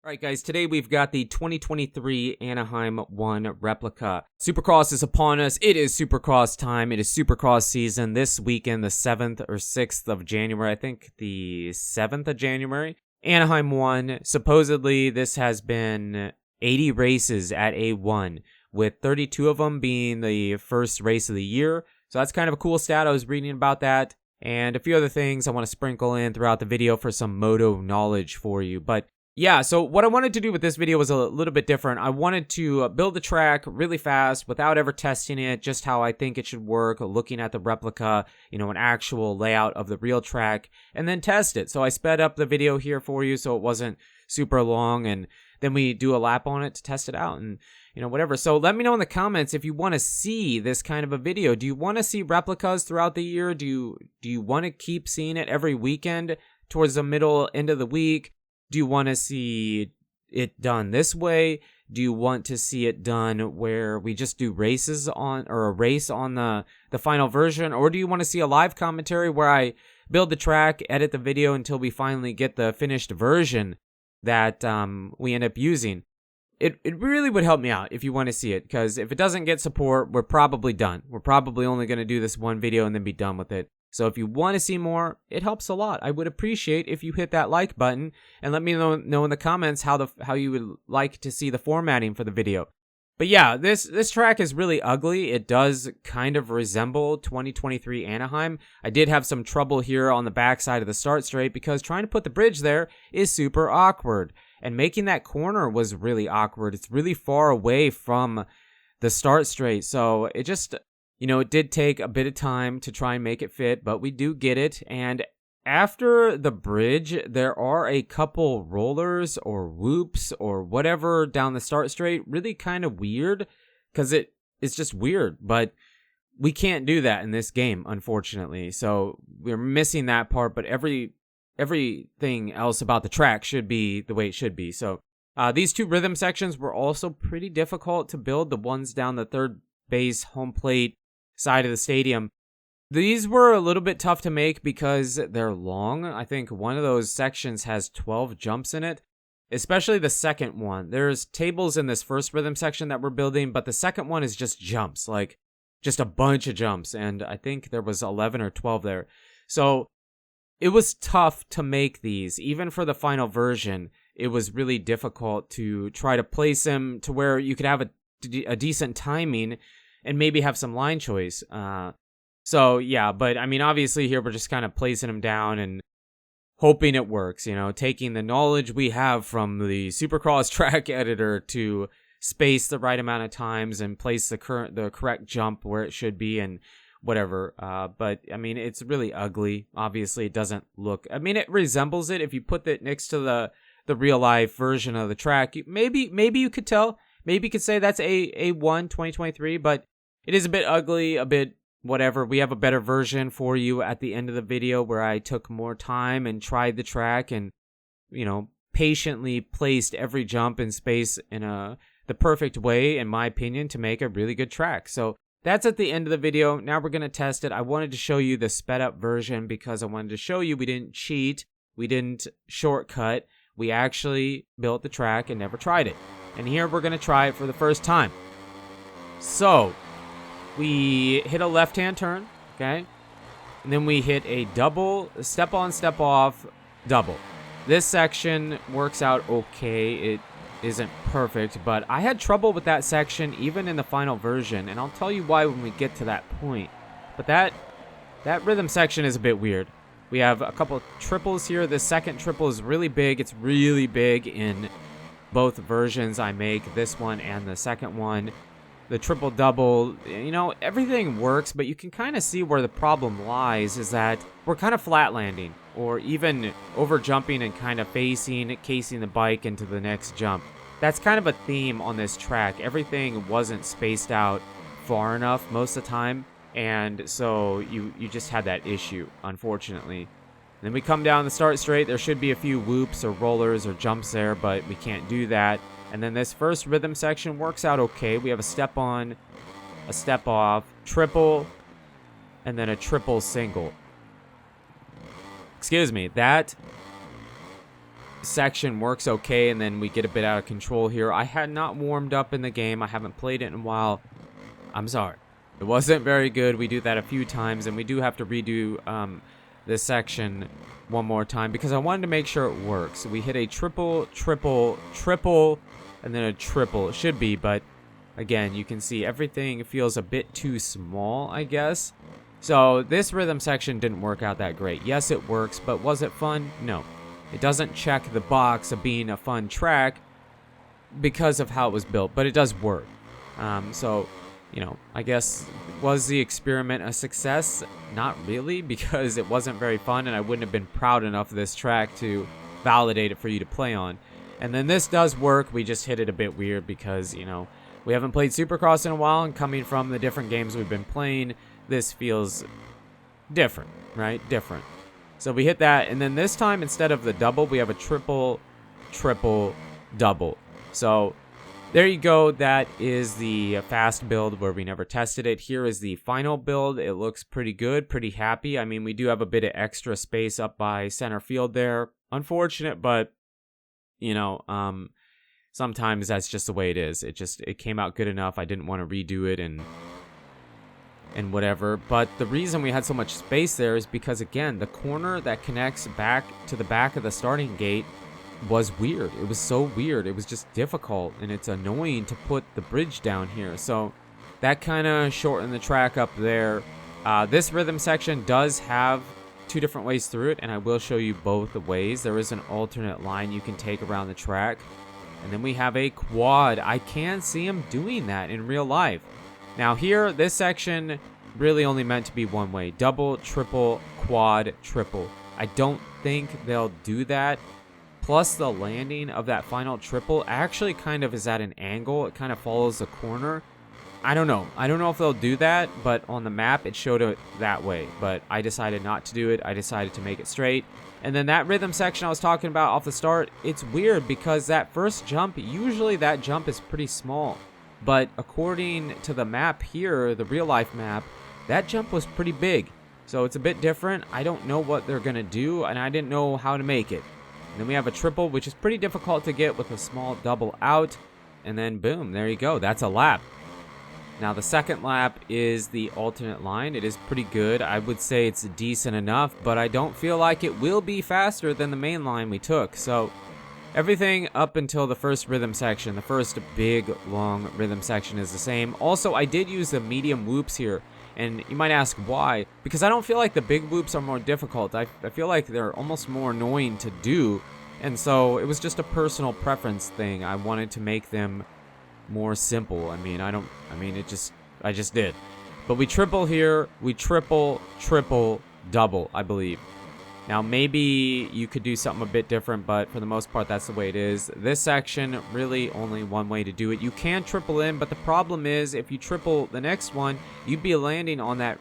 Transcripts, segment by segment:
All right, guys, today we've got the 2023 Anaheim 1 replica. Supercross is upon us. It is Supercross time. It is Supercross season this weekend, the 7th or 6th of January. I think the 7th of January. Anaheim 1. Supposedly, this has been 80 races at A1, with 32 of them being the first race of the year. So that's kind of a cool stat. I was reading about that. And a few other things I want to sprinkle in throughout the video for some moto knowledge for you. But yeah, so what I wanted to do with this video was a little bit different. I wanted to build the track really fast without ever testing it, just how I think it should work, looking at the replica, an actual layout of the real track, and then test it. So I sped up the video here for you so it wasn't super long, and then we do a lap on it to test it out and, whatever. So let me know in the comments if you want to see this kind of a video. Do you want to see replicas throughout the year? Do you want to keep seeing it every weekend towards the end of the week? Do you want to see it done this way? Do you want to see it done where we just do races on, or a race on the final version? Or do you want to see a live commentary where I build the track, edit the video until we finally get the finished version that we end up using? It really would help me out if you want to see it, because if it doesn't get support, we're probably done. We're probably only going to do this one video and then be done with it. So if you want to see more, it helps a lot. I would appreciate if you hit that like button and let me know in the comments how you would like to see the formatting for the video. But yeah, this track is really ugly. It does kind of resemble 2023 Anaheim. I did have some trouble here on the backside of the start straight because trying to put the bridge there is super awkward. And making that corner was really awkward. It's really far away from the start straight. So it just, it did take a bit of time to try and make it fit, but we do get it. And after the bridge, there are a couple rollers or whoops or whatever down the start straight. Really kind of weird because it's just weird, but we can't do that in this game, unfortunately. So we're missing that part, but everything else about the track should be the way it should be. So these two rhythm sections were also pretty difficult to build, the ones down the third base home plate side of the stadium. These were a little bit tough to make because they're long. I think one of those sections has 12 jumps in it, especially the second one. There's tables in this first rhythm section that we're building, but the second one is just jumps, like just a bunch of jumps, and I think there was 11 or 12 there. So it was tough to make these. Even for the final version, it was really difficult to try to place them to where you could have a decent timing and maybe have some line choice. So yeah, but I mean, obviously here we're just kind of placing them down and hoping it works, taking the knowledge we have from the Supercross track editor to space the right amount of times and place the correct jump where it should be and whatever. But I mean, it's really ugly. Obviously it doesn't look, it resembles it. If you put it next to the real life version of the track, maybe you could tell, maybe you could say that's A1 2023, but it is a bit ugly, a bit whatever. We have a better version for you at the end of the video where I took more time and tried the track and, patiently placed every jump in space in the perfect way, in my opinion, to make a really good track. So that's at the end of the video. Now we're going to test it. I wanted to show you the sped up version because I wanted to show you we didn't cheat. We didn't shortcut. We actually built the track and never tried it. And here we're going to try it for the first time. So we hit a left-hand turn, okay? And then we hit a double, step on, step off, double. This section works out okay. It isn't perfect, but I had trouble with that section even in the final version, and I'll tell you why when we get to that point. But that rhythm section is a bit weird. We have a couple of triples here. The second triple is really big. It's really big in both versions I make, this one and the second one. The triple double, everything works, but you can kind of see where the problem lies is that we're kind of flat landing or even over jumping and kind of casing the bike into the next jump. That's kind of a theme on this track. Everything wasn't spaced out far enough most of the time, and so you just had that issue, unfortunately. Then we come down the start straight. There should be a few whoops or rollers or jumps there, but we can't do that. And then this first rhythm section works out okay. We have a step on, a step off, triple, and then a triple single. Excuse me, that section works okay, and then we get a bit out of control here. I had not warmed up in the game. I haven't played it in a while. I'm sorry. It wasn't very good. We do that a few times, and we do have to redo this section one more time because I wanted to make sure it works. We hit a triple, triple, triple, and then a triple. It should be, but again, you can see everything feels a bit too small, I guess. So this rhythm section didn't work out that great. Yes, it works, but was it fun? No. It doesn't check the box of being a fun track because of how it was built, but it does work. So, you know, I guess, was the experiment a success? Not really, because it wasn't very fun, and I wouldn't have been proud enough of this track to validate it for you to play on. And then this does work. We just hit it a bit weird because, you know, we haven't played Supercross in a while, and coming from the different games we've been playing, this feels different, right? Different. So we hit that, and then this time, instead of the double, we have a triple, triple, double. So there you go. That is the fast build where we never tested it. Here is the final build. It looks pretty good, pretty happy. I mean, we do have a bit of extra space up by center field there. Unfortunate, but, you know, sometimes that's just the way it is. It came out good enough. I didn't want to redo it and whatever. But the reason we had so much space there is because, again, the corner that connects back to the back of the starting gate was weird. It was so weird. It was just difficult, and it's annoying to put the bridge down here. So that kind of shortened the track up there. This rhythm section does have two different ways through it, and I will show you both the ways. There is an alternate line you can take around the track, and then we have a quad. I can see him doing that in real life. Now here, this section really only meant to be one way. Double, triple, quad, triple. I don't think they'll do that. Plus the landing of that final triple actually kind of is at an angle. It kind of follows the corner. I don't know. I don't know if they'll do that, but on the map it showed it that way. But I decided not to do it. I decided to make it straight. And then that rhythm section I was talking about off the start, it's weird because that first jump, usually that jump is pretty small. But according to the map here, the real life map, that jump was pretty big. So it's a bit different. I don't know what they're going to do, and I didn't know how to make it. And then we have a triple, which is pretty difficult to get with a small double out. And then boom, there you go. That's a lap. Now the second lap is the alternate line. It is pretty good. I would say it's decent enough, but I don't feel like it will be faster than the main line we took. So everything up until the first rhythm section, the first big, long rhythm section is the same. Also, I did use the medium whoops here, and you might ask why. Because I don't feel like the big whoops are more difficult. I feel like they're almost more annoying to do, and so it was just a personal preference thing. I wanted to make them more simple. I just did. But we triple here, we triple, double, I believe. Now, maybe you could do something a bit different, but for the most part, that's the way it is. This section, really only one way to do it. You can triple in, but the problem is if you triple the next one, you'd be landing on that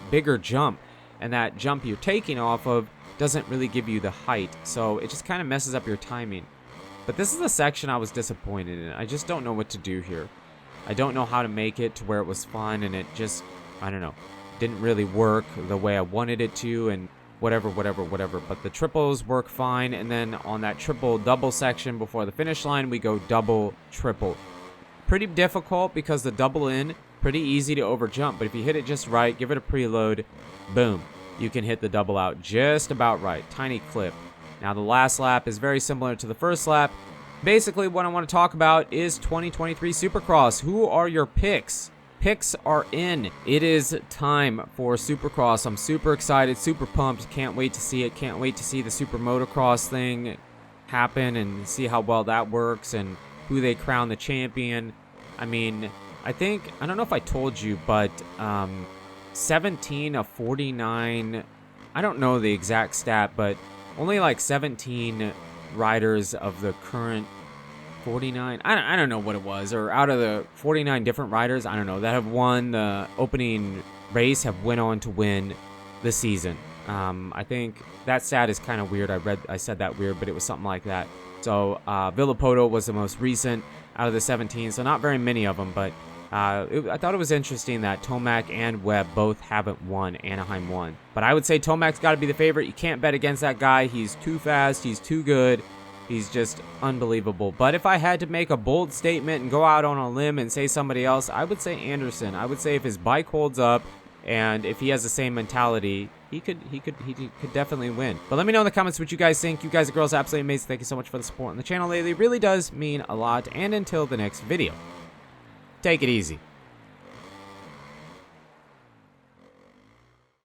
bigger jump, and that jump you're taking off of doesn't really give you the height, so it just kind of messes up your timing. But this is the section I was disappointed in. I just don't know what to do here. I don't know how to make it to where it was fun, and it just, I don't know, didn't really work the way I wanted it to, and whatever. But the triples work fine, and then on that triple double section before the finish line, we go double triple. Pretty difficult because the double in, pretty easy to overjump, but if you hit it just right, give it a preload, boom, you can hit the double out just about right. Tiny clip. Now the last lap is very similar to the first lap. Basically what I want to talk about is 2023 Supercross. Who are your picks? Picks are in. It is time for Supercross. I'm super excited, super pumped. Can't wait to see it. Can't wait to see the Super Motocross thing happen and see how well that works and who they crown the champion. I mean, I don't know if I told you, but 17 of 49, I don't know the exact stat, but only like 17 riders of the current 49, I don't know what it was, or out of the 49 different riders, I don't know, that have won the opening race have went on to win the season. I think that stat is kind of weird. I said that weird, but it was something like that. So Villapoto was the most recent out of the 17, so not very many of them, but I thought it was interesting that Tomac and Webb both haven't won Anaheim 1. But I would say Tomac's got to be the favorite. You can't bet against that guy. He's too fast. He's too good. He's just unbelievable. But if I had to make a bold statement and go out on a limb and say somebody else, I would say Anderson. I would say if his bike holds up and if he has the same mentality, he could definitely win. But let me know in the comments what you guys think. You guys and girls are absolutely amazing. Thank you so much for the support on the channel lately. It really does mean a lot. And until the next video, take it easy.